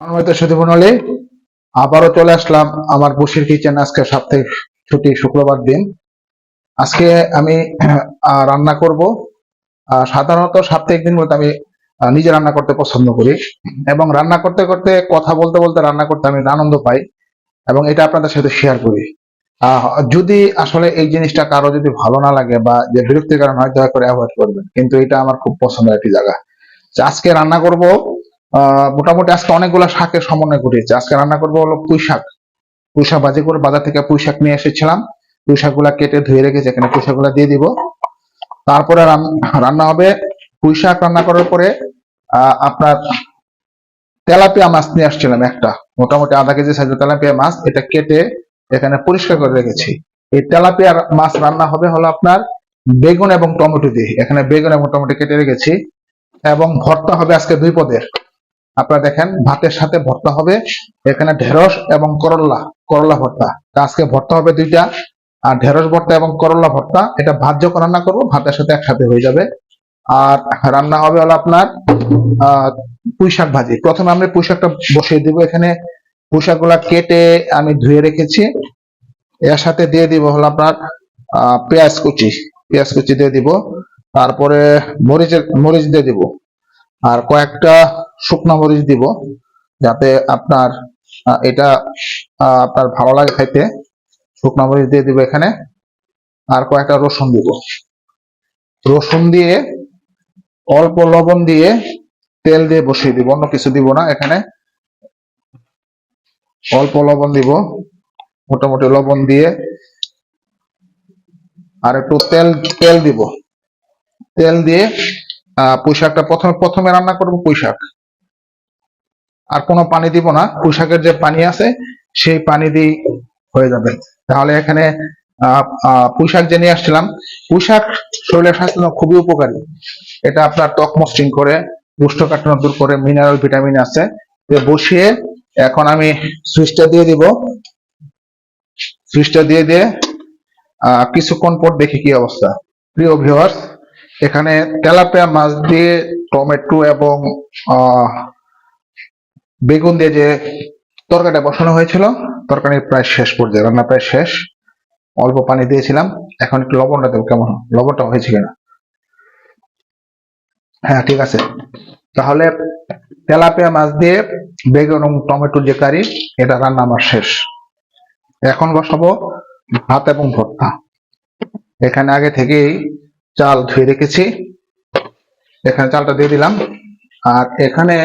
হয়তো শুধু মনে আবারও চলে আসলাম আমার বসির কিচেন। আজকে সাপ্তাহিক ছুটি, শুক্রবার দিন। আজকে আমি রান্না করব। সাধারণত সাপ্তাহিক দিন বলতে আমি নিজে রান্না করতে পছন্দ করি, এবং রান্না করতে করতে কথা বলতে বলতে রান্না করতে আমি আনন্দ পাই, এবং এটা আপনাদের সাথে শেয়ার করি। যদি আসলে এই জিনিসটা কারো যদি ভালো না লাগে বা যে বিরক্তির কারণ হয়, দয়া করে অ্যাভয়েড করবেন, কিন্তু এটা আমার খুব পছন্দের একটি জায়গা। আজকে রান্না করব মোটামুটি আজকে অনেকগুলো শাকের সমন্বয় ঘটিয়েছে। আজকে রান্না করবো হলো পুঁই শাক। পুঁই শাক ভাজি করে বাজার থেকে পুঁই শাক নিয়ে এসেছিলাম। পুঁই শাকগুলা কেটে ধুয়ে রেখেছি, এখানে পুঁই শাকগুলা দিয়ে দিব। তারপরে রান্না হবে। পুঁই শাক রান্না করার পরে আপনার তেলাপিয়া মাছ নিয়ে আসছিলাম একটা, মোটামুটি আধা কেজি সাইজের তেলাপিয়া মাছ। এটা কেটে এখানে পরিষ্কার করে রেখেছি। এই তেলাপিয়া মাছ রান্না হবে হলো আপনার বেগুন এবং টমেটো দিয়ে। এখানে বেগুন এবং টমেটো কেটে রেখেছি, এবং ভর্তা হবে আজকে দুই পদের। আপনারা দেখেন, ভাতের সাথে ভর্তা হবে এখানে ঢেঁড়স এবং করল্লা, করল্লা ভর্তা। আজকে ভর্তা হবে দুইটা, আর ঢেঁড়স ভর্তা এবং করল্লা ভর্তা। এটা ভাত যখন রান্না করবো ভাতের সাথে একসাথে হয়ে যাবে। আর রান্না হবে হলো আপনার পুঁই শাক ভাজি। প্রথমে আমি পুঁই শাকটা বসিয়ে দিব। এখানে পুঁই শাকগুলা কেটে আমি ধুয়ে রেখেছি। এর সাথে দিয়ে দিব হলো আপনার পেঁয়াজ কুচি, পেঁয়াজ কুচি দিয়ে দিব। তারপরে মরিচ দিয়ে দিব, আর কয়েকটা শুকনো মরিচ দিব, যাতে আপনার এটা আপনার ভালো লাগে খাইতে। শুকনো মরিচ দিয়ে দিব এখানে। আর কয়েকটা রসুন দিব। রসুন দিয়ে অল্প লবণ দিয়ে তেল দিয়ে বসিয়ে দিব, অন্য কিছু দিব না। এখানে অল্প লবণ দিব, মোটামুটি লবণ দিয়ে, আর একটু তেল তেল দিব। তেল দিয়ে পুঁই শাকটা প্রথমে রান্না করব পুঁই শাক। আর কোনো পানি দিব না, পুঁই শাকের যে পানি আছে সেই পানি দিয়ে হয়ে যাবে। তাহলে এখানে পুঁই শাক যে নিয়ে আসছিলাম, পুঁই শাক শরীরের স্বাস্থ্যের জন্য খুবই উপকারী। এটা আপনার ত্বক মসৃণ করে, কোষ্ঠকাঠিন্য দূর করে, মিনারেল ভিটামিন আছে। বসিয়ে এখন আমি সুইচটা দিয়ে দিব। সুইচটা দিয়ে কিছুক্ষণ পর দেখি কি অবস্থা। প্রিয় ভিউয়ার্স, এখানে তেলাপিয়া মাছ দিয়ে টমেটো এবং বেগুন দিয়ে যে তরকারিটা বসানো হয়েছিল, তরকারি প্রায় শেষ পর্যায়ে, রান্না প্রায় শেষ। অল্প পানি দিয়েছিলাম, এখন একটু লবণটা দেবো, কেমন লবণটা হয়েছে কিনা। হ্যাঁ, ঠিক আছে। তাহলে তেলাপিয়া মাছ দিয়ে বেগুন এবং টমেটোর যে কারি, এটা রান্না আমার শেষ। এখন বসাবো ভাত এবং ভর্তা। এখানে আগে থেকেই চাল ধুয়ে রেখেছি, এখানে চালটা দিয়ে দিলাম। আর এখানে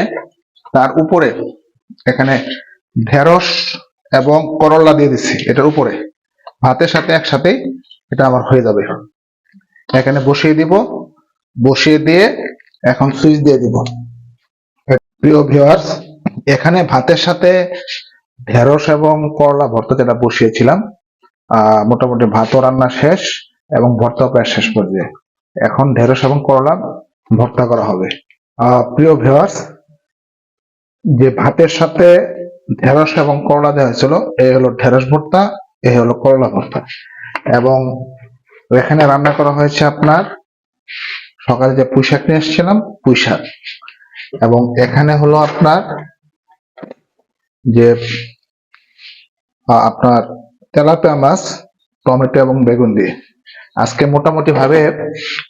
তার উপরে এখানে ঢেঁড়স এবং করল্লা দিয়ে দিচ্ছি এটার উপরে। ভাতের সাথে একসাথে এটা আমার হয়ে যাবে। এখানে বসিয়ে দিব, বসিয়ে দিয়ে এখন সুইচ দিয়ে দিব। প্রিয় ভিউয়ার্স, এখানে ভাতের সাথে ঢেঁড়স এবং করলা ভর্তা যেটা বসিয়েছিলাম, মোটামুটি ভাতও রান্না শেষ এবং ভর্তাও প্রায় শেষ পর্যায়ে। এখন ঢেঁড়স এবং করলা ভর্তা করা হবে। প্রিয় ভিউয়ার্স, যে ভাতের সাথে ঢেঁড়স এবং করলা দেওয়া হয়েছিল, এই হলো ঢেঁড়স ভর্তা, এই হলো করলা ভর্তা। এবং এখানে রান্না করা হয়েছে আপনার সকালে যে পুঁই শাক নিয়ে এসেছিলাম, পুঁই শাক। এবং এখানে হলো আপনার যে আপনার তেলাপিয়া মাছ, টমেটো এবং বেগুন দিয়ে। আজকে মোটামুটি ভাবে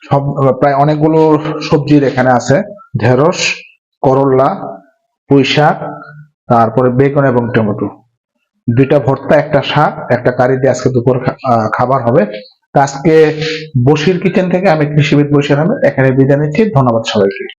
সব প্রায় অনেকগুলো সবজির এখানে আছে। ঢেঁড়স, করল্লা, পুঁই শাক, তারপরে বেগুন এবং টমেটো। দুইটা ভর্তা, একটা শাক, একটা কারি দিয়ে আজকে দুপুর খাবার হবে। আজকে বসির কিচেন থেকে আমি কৃষিবিদ বসির আহমেদ এখানে বিদায় নিচ্ছি। ধন্যবাদ সবাইকে।